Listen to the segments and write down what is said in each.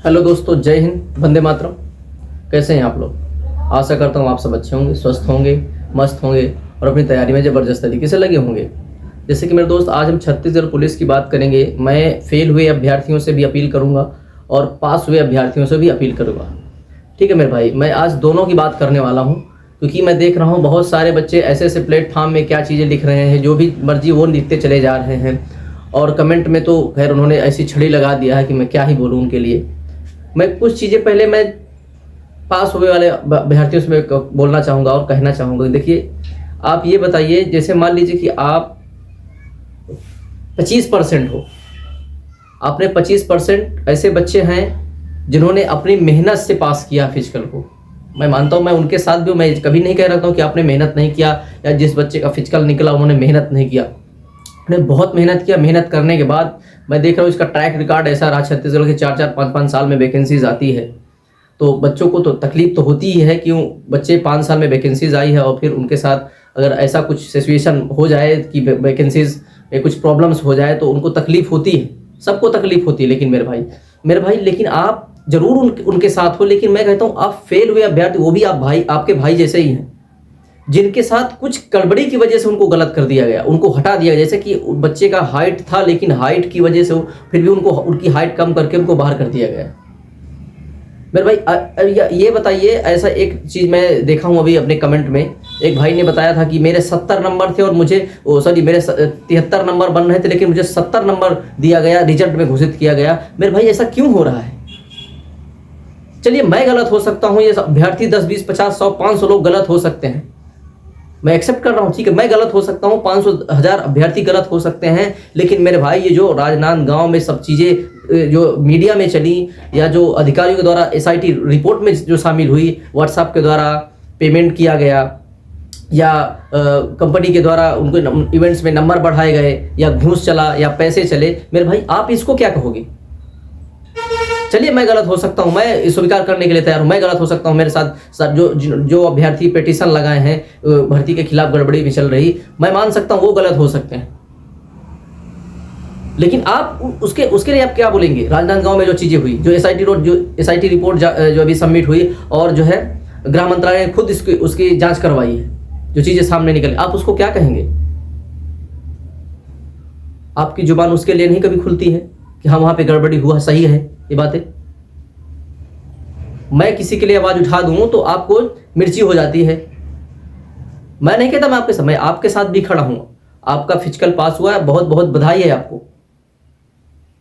Hello दोस्तों, जय हिंद, वंदे मातरम। कैसे हैं आप लोग? आशा करता हूँ आप सब अच्छे होंगे, स्वस्थ होंगे, मस्त होंगे और अपनी तैयारी में ज़बरदस्त तरीके से लगे होंगे। जैसे कि मेरे दोस्त, आज हम छत्तीसगढ़ पुलिस की बात करेंगे। मैं फेल हुए अभ्यर्थियों से भी अपील करूँगा और पास हुए अभ्यर्थियों से भी अपील करूँगा। ठीक है मेरे भाई, मैं आज दोनों की बात करने वाला हूँ क्योंकि मैं देख रहा हूँ बहुत सारे बच्चे ऐसे ऐसे प्लेटफॉर्म में क्या चीज़ें लिख रहे हैं, जो भी मर्जी वो लिखते चले जा रहे हैं। और कमेंट में तो खैर उन्होंने ऐसी छड़ी लगा दिया है कि मैं क्या ही बोलूँ उनके लिए। मैं कुछ चीज़ें पहले मैं पास हुए वाले अभ्यर्थियों से मैं बोलना चाहूँगा और कहना चाहूँगा। देखिए, आप ये बताइए, जैसे मान लीजिए कि आप 25% हो, आपने 25% ऐसे बच्चे हैं जिन्होंने अपनी मेहनत से पास किया फिजिकल को। मैं मानता हूँ, मैं उनके साथ भी, मैं कभी नहीं कह रहा हूँ कि आपने मेहनत नहीं किया या जिस बच्चे का फिजिकल निकला उन्होंने मेहनत नहीं किया। उन्होंने बहुत मेहनत किया। मेहनत करने के बाद मैं देख रहा हूँ इसका ट्रैक रिकॉर्ड ऐसा रहा, छत्तीसगढ़ के 4-4, 5-5 साल में वैकेंसीज आती है। तो बच्चों को तो तकलीफ तो होती ही है, क्यों बच्चे 5 साल में वैकेंसीज आई है और फिर उनके साथ अगर ऐसा कुछ सिचुएशन हो जाए कि वैकेंसीज में कुछ प्रॉब्लम्स हो जाए तो उनको तकलीफ होती है, सबको तकलीफ होती है। लेकिन मेरे भाई लेकिन आप जरूर उनके साथ हो। लेकिन मैं कहता हूँ आप फेल हुए अभ्यर्थी, वो भी आप भाई, आपके भाई जैसे ही हैं, जिनके साथ कुछ गड़बड़ी की वजह से उनको गलत कर दिया गया, उनको हटा दिया गया। जैसे कि बच्चे का हाइट था, लेकिन हाइट की वजह से फिर भी उनको उनकी हाइट कम करके उनको बाहर कर दिया गया। मेरे भाई ये बताइए, ऐसा एक चीज़ मैं देखा हूँ अभी अपने कमेंट में, एक भाई ने बताया था कि मेरे 70 नंबर थे और मुझे मेरे 73 नंबर बन रहे थे, लेकिन मुझे 70 नंबर दिया गया, रिजल्ट में घोषित किया गया। मेरे भाई ऐसा क्यों हो रहा है? चलिए, मैं गलत हो सकता हूँ, ये अभ्यर्थी 10, 20, 50, 100, 500 लोग गलत हो सकते हैं, मैं एक्सेप्ट कर रहा हूँ। ठीक है, मैं गलत हो सकता हूँ, 500, 1000 अभ्यर्थी गलत हो सकते हैं। लेकिन मेरे भाई, ये जो राजनांदगांव में सब चीज़ें जो मीडिया में चली या जो अधिकारियों के द्वारा एसआईटी रिपोर्ट में जो शामिल हुई, व्हाट्सएप के द्वारा पेमेंट किया गया या कंपनी के द्वारा उनको इवेंट्स में नंबर बढ़ाए गए या घूस चला या पैसे चले, मेरे भाई आप इसको क्या कहोगे? चलिए, मैं गलत हो सकता हूं, मैं स्वीकार करने के लिए तैयार हूं, मैं गलत हो सकता हूं। मेरे साथ जो अभ्यर्थी पिटीशन लगाए हैं भर्ती के खिलाफ गड़बड़ी भी चल रही, मैं मान सकता हूं वो गलत हो सकते हैं। लेकिन आप उसके लिए आप क्या बोलेंगे? राजनांदगांव में जो चीजें हुई, जो एसआईटी रिपोर्ट जो अभी सबमिट हुई और जो है गृह मंत्रालय ने खुद उसकी जांच करवाई है, जो चीजें सामने निकली, आप उसको क्या कहेंगे? आपकी जुबान उसके लिए नहीं कभी खुलती है कि हाँ वहां पे गड़बड़ी हुआ, सही है ये बातें। मैं किसी के लिए आवाज उठा दूं तो आपको मिर्ची हो जाती है। मैं नहीं कहता मैं आपके साथ भी खड़ा हूं। आपका फिजिकल पास हुआ है, बहुत बहुत बधाई है आपको।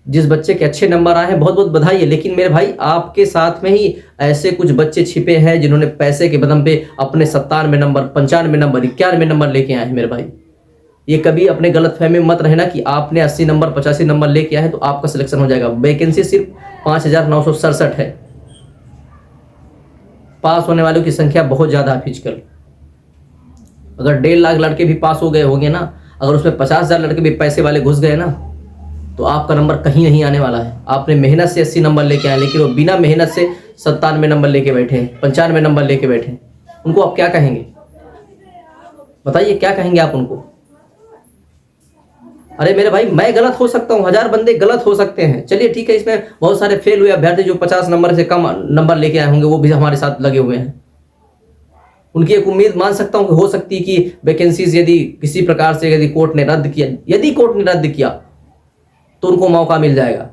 जिस बच्चे के अच्छे नंबर आए हैं, बहुत बहुत बधाई है। लेकिन मेरे भाई, आपके साथ में ही ऐसे कुछ बच्चे छिपे हैं जिन्होंने पैसे के बदम पे अपने 97 नंबर, 95 नंबर, 91 नंबर लेके आए हैं। मेरे भाई, ये कभी अपने गलतफहमी में मत रहना कि आपने 80 नंबर, 85 नंबर लेके आए हैं तो आपका सिलेक्शन हो जाएगा। वैकेंसी सिर्फ 5967 है। पास होने वालों की संख्या बहुत ज़्यादा है फिजिकल। अगर 1.5 लाख लड़के भी पास हो गए होंगे ना, अगर उसमें 50,000 लड़के भी पैसे वाले घुस गए ना, तो आपका नंबर कहीं नहीं आने वाला है। आपने मेहनत से 80 नंबर लेके आए, लेकिन वो बिना मेहनत से 97 नंबर लेके बैठे हैं, 95 नंबर लेके बैठे हैं। उनको आप क्या कहेंगे? बताइए, क्या कहेंगे आप उनको? अरे मेरे भाई, मैं गलत हो सकता हूँ, 1000 बंदे गलत हो सकते हैं। चलिए ठीक है, इसमें बहुत सारे फेल हुए अभ्यर्थी जो 50 नंबर से कम नंबर लेके आए होंगे, वो भी हमारे साथ लगे हुए हैं। उनकी एक उम्मीद मान सकता हूँ कि हो सकती है कि वैकेंसीज यदि किसी प्रकार से यदि कोर्ट ने रद्द किया तो उनको मौका मिल जाएगा।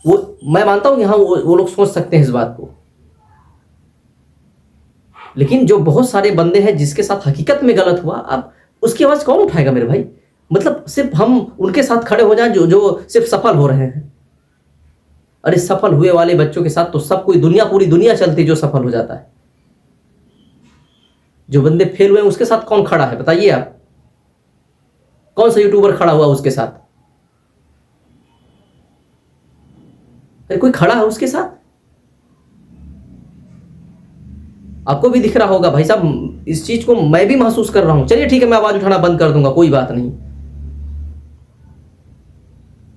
वो मैं मानता हूँ कि हाँ, वो लोग सोच सकते हैं इस बात को। लेकिन जो बहुत सारे बंदे हैं जिसके साथ हकीकत में गलत हुआ, अब उसकी आवाज कौन उठाएगा मेरे भाई? मतलब सिर्फ हम उनके साथ खड़े हो जाएं जो सिर्फ सफल हो रहे हैं। अरे सफल हुए वाले बच्चों के साथ तो सब कोई पूरी दुनिया चलती जो सफल हो जाता है। जो बंदे फेल हुए उसके साथ कौन खड़ा है? बताइए आप, कौन सा यूट्यूबर खड़ा हुआ उसके साथ? अरे कोई खड़ा है उसके साथ? आपको भी दिख रहा होगा भाई साहब, इस चीज को मैं भी महसूस कर रहा हूं। चलिए ठीक है, मैं आवाज उठाना बंद कर दूंगा, कोई बात नहीं।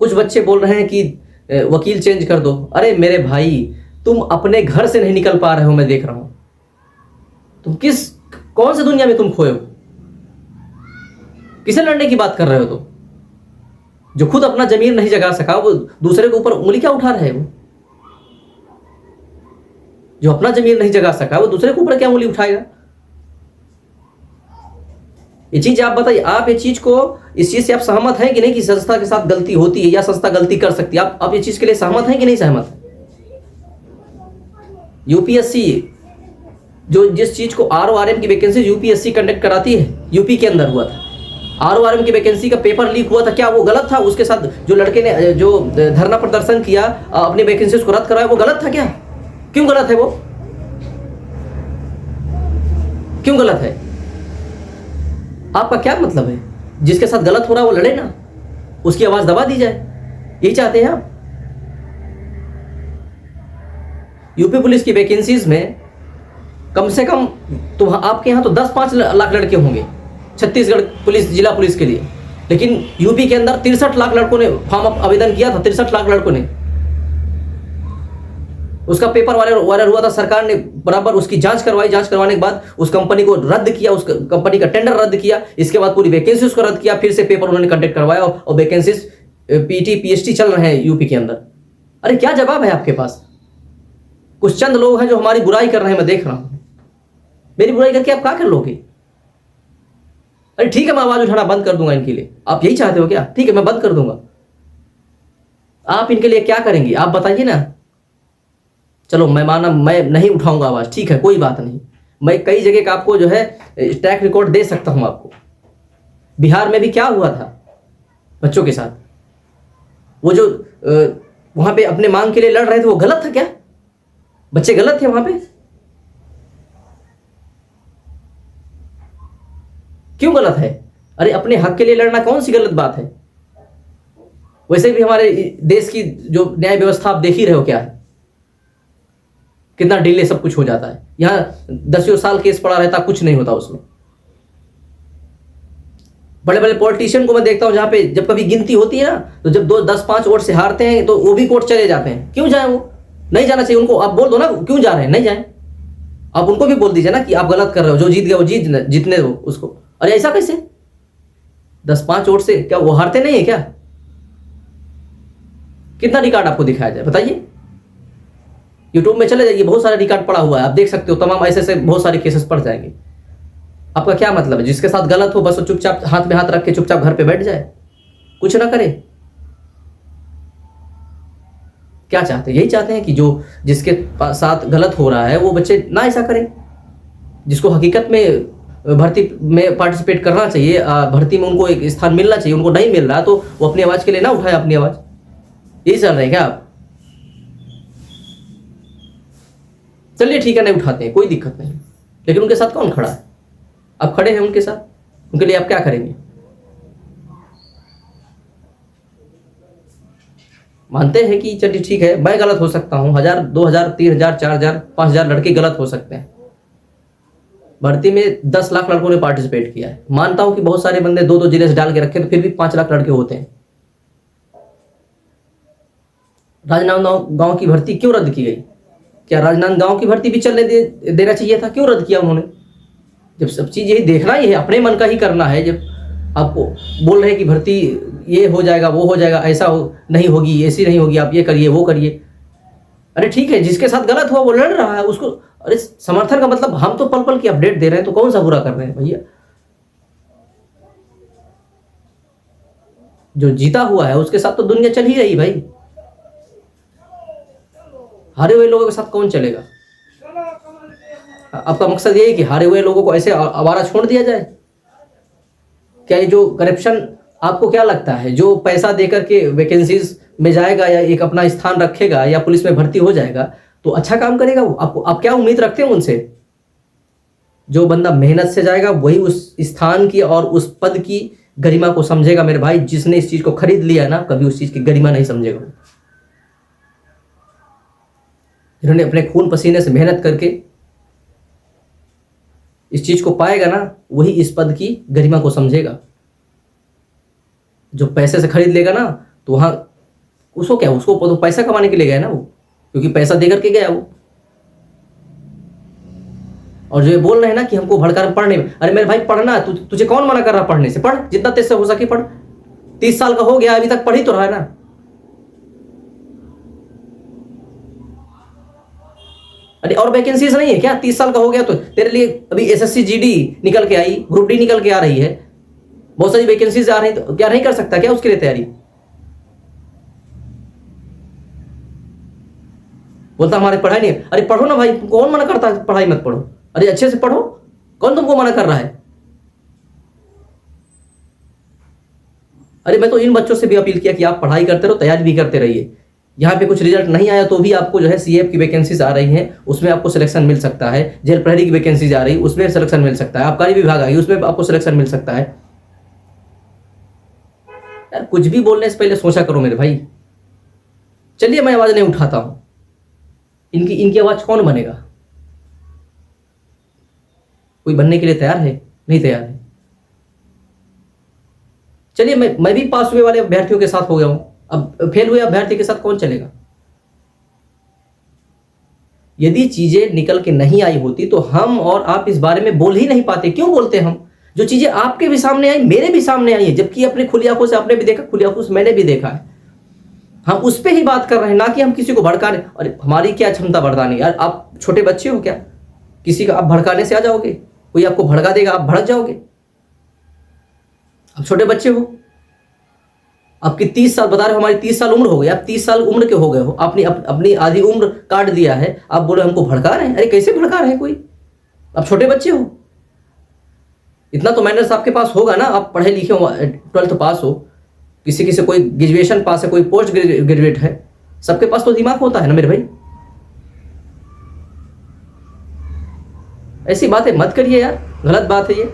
कुछ बच्चे बोल रहे हैं कि वकील चेंज कर दो। अरे मेरे भाई, तुम अपने घर से नहीं निकल पा रहे हो, मैं देख रहा हूं। तुम कौन सी दुनिया में तुम खोए हो? किसे लड़ने की बात कर रहे हो? जो खुद अपना जमीन नहीं जगा सका, वो दूसरे के ऊपर उंगली क्या उठा रहे हो? जो अपना जमीर नहीं जगा सका वो दूसरे के ऊपर क्या उंगली उठाएगा? ये चीज आप बताइए, आप ये चीज को, इस चीज से आप सहमत हैं कि नहीं कि संस्था के साथ गलती होती है या संस्था गलती कर सकती है? आप ये चीज के लिए सहमत हैं कि नहीं सहमत? यूपीएससी जो जिस चीज को RORM की वैकेंसी यूपीएससी कंडक्ट कराती है, यूपी के अंदर हुआ था। RORM की वैकेंसी का पेपर लीक हुआ था, क्या वो गलत था? उसके साथ जो लड़के ने जो धरना प्रदर्शन किया, अपनी वैकेंसी को रद्द करवाया, वो गलत था क्या? क्यों गलत है वो? क्यों गलत है? आपका क्या मतलब है? जिसके साथ गलत हो रहा है वो लड़े ना, उसकी आवाज दबा दी जाए, यही चाहते हैं आप? यूपी पुलिस की वैकेंसीज में कम से कम तो आपके यहाँ तो 10-5 लाख लड़के होंगे छत्तीसगढ़ पुलिस, जिला पुलिस के लिए, लेकिन यूपी के अंदर 63 लाख लड़कों ने फॉर्म आवेदन किया था। 63 लाख लड़कों ने, उसका पेपर वायरल हुआ था। सरकार ने बराबर उसकी जांच करवाई, जांच करवाने के बाद उस कंपनी को रद्द किया, उस कंपनी का टेंडर रद्द किया, इसके बाद पूरी वैकेंसी उसको रद्द किया, फिर से पेपर उन्होंने कंडक्ट करवाया और वैकेंसीज पीटी पीएचडी चल रहे हैं यूपी के अंदर। अरे क्या जवाब है आपके पास? कुछ चंद लोग हैं जो हमारी बुराई कर रहे हैं, मैं देख रहा हूं। मेरी बुराई करके आप क्या कर लोगे? अरे ठीक है, मैं आवाज उठाना बंद कर दूंगा इनके लिए, आप यही चाहते हो क्या? ठीक है, मैं बंद कर दूंगा। आप इनके लिए क्या करेंगे आप बताइए ना। चलो मैं माना, मैं नहीं उठाऊंगा आवाज, ठीक है, कोई बात नहीं। मैं कई जगह का आपको जो है ट्रैक रिकॉर्ड दे सकता हूं आपको। बिहार में भी क्या हुआ था बच्चों के साथ, वो जो वहां पे अपने मांग के लिए लड़ रहे थे, वो गलत था क्या? बच्चे गलत थे वहां पे? क्यों गलत है? अरे अपने हक के लिए लड़ना कौन सी गलत बात है? वैसे भी हमारे देश की जो न्याय व्यवस्था आप देख ही रहे हो क्या है, कितना डिले सब कुछ हो जाता है। यहां 10 साल केस पड़ा रहता, कुछ नहीं होता उसमें। बड़े बड़े पॉलिटिशियन को मैं देखता हूं, जहां पे जब कभी गिनती होती है ना, तो जब 10-5 वोट से हारते हैं तो वो भी कोर्ट चले जाते हैं। क्यों जाए? वो नहीं जाना चाहिए उनको। आप बोल दो ना क्यों जा रहे हैं, नहीं जाए। आप उनको भी बोल दीजिए ना कि आप गलत कर रहे हो, जो जीत गया वो जीतने दो उसको। अरे ऐसा कैसे? 10-5 वोट से क्या वो हारते नहीं है क्या? कितना रिकॉर्ड आपको दिखाया जाए बताइए? यूट्यूब में चले जाइए, बहुत सारा रिकॉर्ड पड़ा हुआ है, आप देख सकते हो। तमाम ऐसे बहुत सारे केसेस पड़ जाएंगे। आपका क्या मतलब है? जिसके साथ गलत हो बस वो चुपचाप हाथ में हाथ रख के चुपचाप घर पे बैठ जाए, कुछ ना करे? क्या चाहते हैं? यही चाहते हैं कि जो जिसके साथ गलत हो रहा है वो बच्चे ना ऐसा करें। जिसको हकीकत में भर्ती में पार्टिसिपेट करना चाहिए, भर्ती में उनको एक स्थान मिलना चाहिए, उनको नहीं मिल रहा, तो वो अपनी आवाज के लिए ना उठाए अपनी आवाज। यही चल रहे हैं क्या आप? चलिए ठीक है, नहीं उठाते हैं, कोई दिक्कत नहीं, लेकिन उनके साथ कौन खड़ा है? आप खड़े हैं उनके साथ, उनके लिए आप क्या करेंगे? मानते हैं कि चलिए ठीक है, मैं गलत हो सकता हूं, 1000, 2000, 3000, 4000, 5000 लड़के गलत हो सकते हैं। भर्ती में 10 लाख लड़कों ने पार्टिसिपेट किया है। मानता हूं कि बहुत सारे बंदे 2-2 जिले से डाल के रखे, तो फिर भी 5 लाख लड़के होते हैं। राजनांदगांव गांव की भर्ती क्यों रद्द की गई? क्या राजनांदगांव की भर्ती भी चलने देना चाहिए था? क्यों रद्द किया उन्होंने? जब सब चीज यही देखना ही है, अपने मन का ही करना है। जब आपको बोल रहे हैं कि भर्ती ये हो जाएगा, वो हो जाएगा, ऐसा नहीं होगी, ऐसी नहीं होगी, आप ये करिए, वो करिए। अरे ठीक है, जिसके साथ गलत हुआ वो लड़ रहा है, उसको अरे समर्थन का मतलब हम तो पल पल की अपडेट दे रहे हैं, तो कौन सा बुरा कर रहे हैं भैया? जो जीता हुआ है उसके साथ तो दुनिया चल ही रही भाई। हारे हुए लोगों के साथ कौन चलेगा? आपका मकसद ये है कि हारे हुए लोगों को ऐसे आवारा छोड़ दिया जाए? क्या ये जो करप्शन, आपको क्या लगता है जो पैसा देकर के वैकेंसीज में जाएगा या एक अपना स्थान रखेगा या पुलिस में भर्ती हो जाएगा तो अच्छा काम करेगा वो? आप क्या उम्मीद रखते हैं उनसे? जो बंदा मेहनत से जाएगा वही उस स्थान की और उस पद की गरिमा को समझेगा मेरे भाई। जिसने इस चीज को खरीद लिया ना, कभी उस चीज की गरिमा नहीं समझेगा। जिन्होंने अपने खून पसीने से मेहनत करके इस चीज को पाएगा ना, वही इस पद की गरिमा को समझेगा। जो पैसे से खरीद लेगा ना, तो वहां उसको क्या, उसको तो पैसा कमाने के लिए गया ना वो, क्योंकि पैसा देकर के गया वो। और जो ये बोल रहे हैं ना कि हमको भड़का पढ़ने में, अरे मेरे भाई पढ़ना, तुझे कौन मना कर रहा पढ़ने से? पढ़, जितना तेज से हो सके पढ़। 30 साल का हो गया, अभी तक पढ़ ही तो रहा है ना। अरे और वैकेंसीज नहीं है क्या? 30 साल का हो गया तो तेरे लिए अभी एसएससी जीडी निकल के आई, ग्रुप डी निकल के आ रही है, बहुत सारी वैकेंसीज आ रही, तो क्या नहीं कर सकता क्या उसके लिए तैयारी? बोलता हमारे पढ़ाई नहीं। अरे पढ़ो ना भाई, कौन मना करता है पढ़ाई मत पढ़ो? अरे अच्छे से पढ़ो, कौन तुमको मना कर रहा है? अरे मैं तो इन बच्चों से भी अपील किया कि आप पढ़ाई करते रहो, तैयारी भी करते रहिए। यहाँ पे कुछ रिजल्ट नहीं आया तो भी आपको जो है सीएफ की वैकेंसीज आ रही हैं, उसमें आपको सिलेक्शन मिल सकता है। जेल प्रहरी की वैकेंसीज आ रही, उसमें सिलेक्शन मिल सकता है। आबकारी विभाग आई, उसमें आपको सिलेक्शन मिल सकता है। यार कुछ भी बोलने से पहले सोचा करो मेरे भाई। चलिए मैं आवाज नहीं उठाता हूं, इनकी आवाज कौन बनेगा? कोई बनने के लिए तैयार है? नहीं तैयार है। चलिए मैं भी पास हुए वाले अभ्यर्थियों के साथ हो गया हूं, अब फेल हुए अभ्यर्थी के साथ कौन चलेगा? यदि चीजें निकल के नहीं आई होती तो हम और आप इस बारे में बोल ही नहीं पाते। क्यों बोलते हम? जो चीजें आपके भी सामने आई, मेरे भी सामने आई है, जबकि अपने खुली आंखों से आपने भी देखा, खुली आंखों से मैंने भी देखा है, हम उस पर ही बात कर रहे हैं, ना कि हम किसी को भड़का रहे। अरे हमारी क्या क्षमता भड़काने? यार आप छोटे बच्चे हो क्या? किसी का आप भड़काने से आ जाओगे? कोई आपको भड़का देगा, आप भड़क जाओगे? आप छोटे बच्चे हो, आपकी 30 साल बता रहे हो, हमारी 30 साल उम्र हो गई, आप 30 साल उम्र के हो गए हो, आपने अपनी आधी उम्र काट दिया है, आप बोले हमको भड़का रहे हैं। अरे कैसे भड़का रहे हैं कोई? आप छोटे बच्चे हो, इतना तो मैनर्स आपके पास होगा ना। आप पढ़े लिखे हो, 12th पास हो, किसी से कोई ग्रेजुएशन पास है, कोई पोस्ट ग्रेजुएट है, सबके पास तो दिमाग होता है ना मेरे भाई। ऐसी बातें मत करिए यार, गलत बात है ये।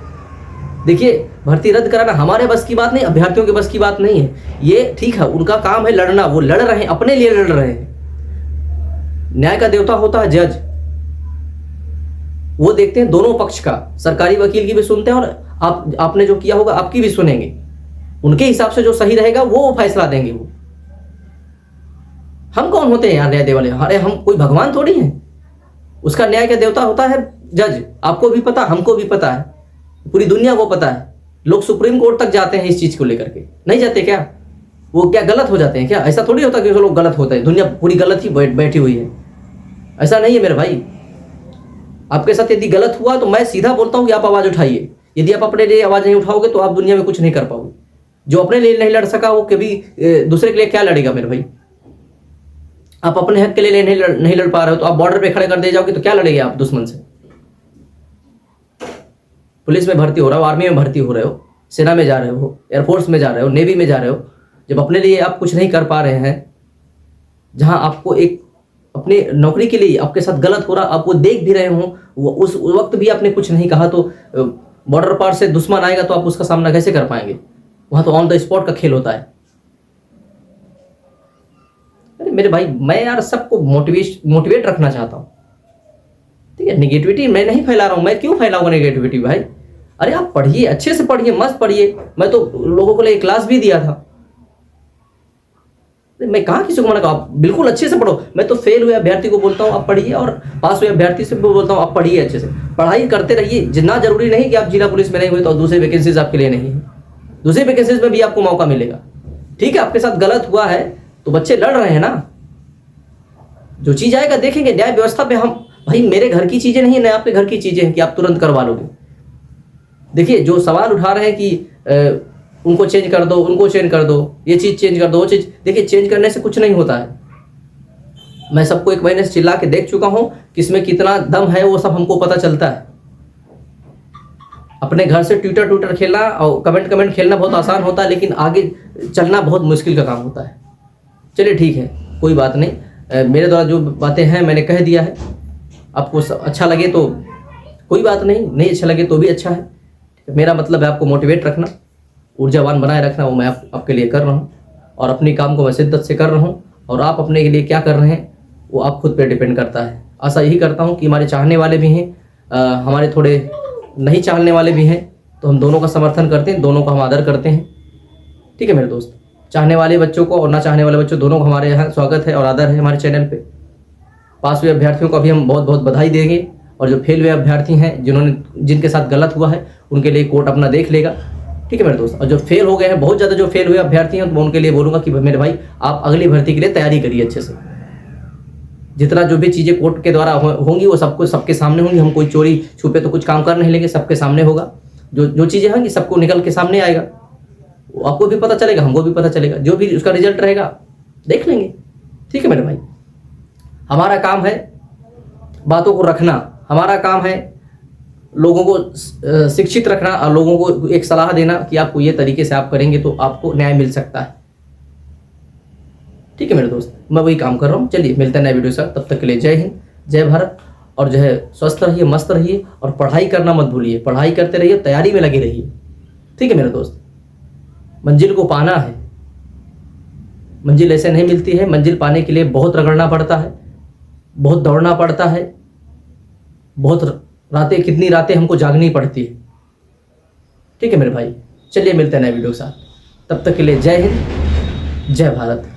देखिए भर्ती रद्द कराना हमारे बस की बात नहीं, अभ्यर्थियों के बस की बात नहीं है। ये ठीक है, उनका काम है लड़ना, वो लड़ रहे हैं, अपने लिए लड़ रहे हैं। न्याय का देवता होता है जज, वो देखते हैं दोनों पक्ष का, सरकारी वकील की भी सुनते हैं और आपने जो किया होगा आपकी भी सुनेंगे। उनके हिसाब से जो सही रहेगा वो फैसला देंगे। वो हम कौन होते हैं यार न्याय देने वाले? अरे हम कोई भगवान थोड़ी हैं। उसका न्याय का देवता होता है जज, आपको भी पता, हमको भी पता है, पूरी दुनिया को पता है। लोग सुप्रीम कोर्ट तक जाते हैं इस चीज को लेकर के, नहीं जाते क्या? वो क्या गलत हो जाते हैं क्या? ऐसा थोड़ी होता कि लोग गलत होते हैं, दुनिया पूरी गलत ही बैठी हुई है, ऐसा नहीं है मेरे भाई। आपके साथ यदि गलत हुआ तो मैं सीधा बोलता हूं कि आप आवाज उठाइए। यदि आप अपने लिए आवाज नहीं उठाओगे तो आप दुनिया में कुछ नहीं कर पाओगे। जो अपने लिए नहीं लड़ सका वो कभी दूसरे के लिए क्या लड़ेगा मेरे भाई? आप अपने हक के लिए नहीं लड़ पा रहे हो तो आप बॉर्डर पे खड़े कर दे जाओगे तो क्या लड़ेंगे आप दुश्मन से? पुलिस में भर्ती हो रहे हो, आर्मी में भर्ती हो रहे हो, सेना में जा रहे हो, एयरफोर्स में जा रहे हो, नेवी में जा रहे हो, जब अपने लिए आप कुछ नहीं कर पा रहे हैं, जहां आपको एक अपने नौकरी के लिए आपके साथ गलत हो रहा, आप वो देख भी रहे हो, उस वक्त भी आपने कुछ नहीं कहा, तो बॉर्डर पार से दुश्मन आएगा तो आप उसका सामना कैसे कर पाएंगे? वहां तो ऑन द स्पॉट का खेल होता है। अरे मेरे भाई मैं यार सबको मोटिवेट रखना चाहता हूँ, ठीक है? निगेटिविटी मैं नहीं फैला रहा हूँ, मैं क्यों फैलाऊंगा निगेटिविटी भाई? अरे आप पढ़िए, अच्छे से पढ़िए, मस्त पढ़िए। मैं तो लोगों को लिए क्लास भी दिया था, मैं कहा किसी को मना कहा, आप बिल्कुल अच्छे से पढ़ो। मैं तो फेल हुए अभ्यर्थी को बोलता हूँ आप पढ़िए, और पास हुए अभ्यर्थी से बोलता हूँ आप पढ़िए, अच्छे से पढ़ाई करते रहिए। जितना जरूरी नहीं कि आप जिला पुलिस में नहीं हुए तो दूसरी वैकेंसीज आपके लिए नहीं है, दूसरी वैकेंसीज में भी आपको मौका मिलेगा। ठीक है, आपके साथ गलत हुआ है तो बच्चे लड़ रहे हैं ना, जो चीज आएगा देखेंगे। न्याय व्यवस्था पे हम भाई, मेरे घर की चीजें नहीं है, आपके घर की चीजें हैं कि आप तुरंत करवा लोगे। देखिए जो सवाल उठा रहे हैं कि उनको चेंज कर दो, उनको चेंज कर दो, ये चीज चेंज कर दो, वो चीज, देखिए चेंज करने से कुछ नहीं होता है। मैं सबको एक महीने से चिल्ला के देख चुका हूं कि इसमें कितना दम है, वो सब हमको पता चलता है। अपने घर से ट्विटर खेलना और कमेंट खेलना बहुत आसान होता है, लेकिन आगे चलना बहुत मुश्किल का काम होता है। चलिए ठीक है, कोई बात नहीं, मेरे द्वारा जो बातें हैं मैंने कह दिया है। आपको अच्छा लगे तो कोई बात नहीं, नहीं अच्छा लगे तो भी अच्छा है। मेरा मतलब है आपको मोटिवेट रखना, ऊर्जावान बनाए रखना, वो मैं आपके लिए कर रहा हूँ, और अपनी काम को मैं शिद्दत से कर रहा हूँ। और आप अपने के लिए क्या कर रहे हैं वो आप खुद पे डिपेंड करता है। आशा यही करता हूँ कि हमारे चाहने वाले भी हैं, हमारे थोड़े नहीं चाहने वाले भी हैं, तो हम दोनों का समर्थन करते हैं, दोनों का हम आदर करते हैं। ठीक है मेरे दोस्त, चाहने वाले बच्चों को और ना चाहने वाले बच्चों दोनों को हमारे यहाँ स्वागत है और आदर है हमारे चैनल पे। पास हुए अभ्यर्थियों को भी हम बहुत बहुत बधाई देंगे, और जो फेल हुए अभ्यर्थी हैं जिनके साथ गलत हुआ है उनके लिए कोर्ट अपना देख लेगा। ठीक है मेरे दोस्त, और जो फेल हो गए हैं, बहुत ज़्यादा जो फेल हुए अभ्यर्थी हैं, तो मैं उनके लिए बोलूँगा कि मेरे भाई आप अगली भर्ती के लिए तैयारी करिए अच्छे से। जितना जो भी चीज़ें कोर्ट के द्वारा होंगी वो सबको सबके सामने होंगी। हम कोई चोरी छुपे तो कुछ काम कर नहीं लेंगे, सबके सामने होगा। जो जो चीज़ें होंगी सबको निकल के सामने आएगा, आपको भी पता चलेगा, हमको भी पता चलेगा, जो भी उसका रिजल्ट रहेगा देख लेंगे। ठीक है मेरे भाई, हमारा काम है बातों को रखना, हमारा काम है लोगों को शिक्षित रखना और लोगों को एक सलाह देना कि आपको ये तरीके से आप करेंगे तो आपको न्याय मिल सकता है। ठीक है मेरे दोस्त, मैं वही काम कर रहा हूँ। चलिए मिलते हैं नए वीडियो से, तब तक के लिए जय हिंद, जय भारत। और जो है स्वस्थ रहिए, मस्त रहिए और पढ़ाई करना मत भूलिए, पढ़ाई करते रहिए, तैयारी में लगे रहिए। ठीक है मेरे दोस्त, मंजिल को पाना है, मंजिल ऐसे नहीं मिलती है। मंजिल पाने के लिए बहुत रगड़ना पड़ता है, बहुत दौड़ना पड़ता है, बहुत रातें, कितनी रातें हमको जागनी पड़ती है। ठीक है मेरे भाई, चलिए मिलते हैं नए वीडियो के साथ, तब तक के लिए जय हिंद, जय भारत।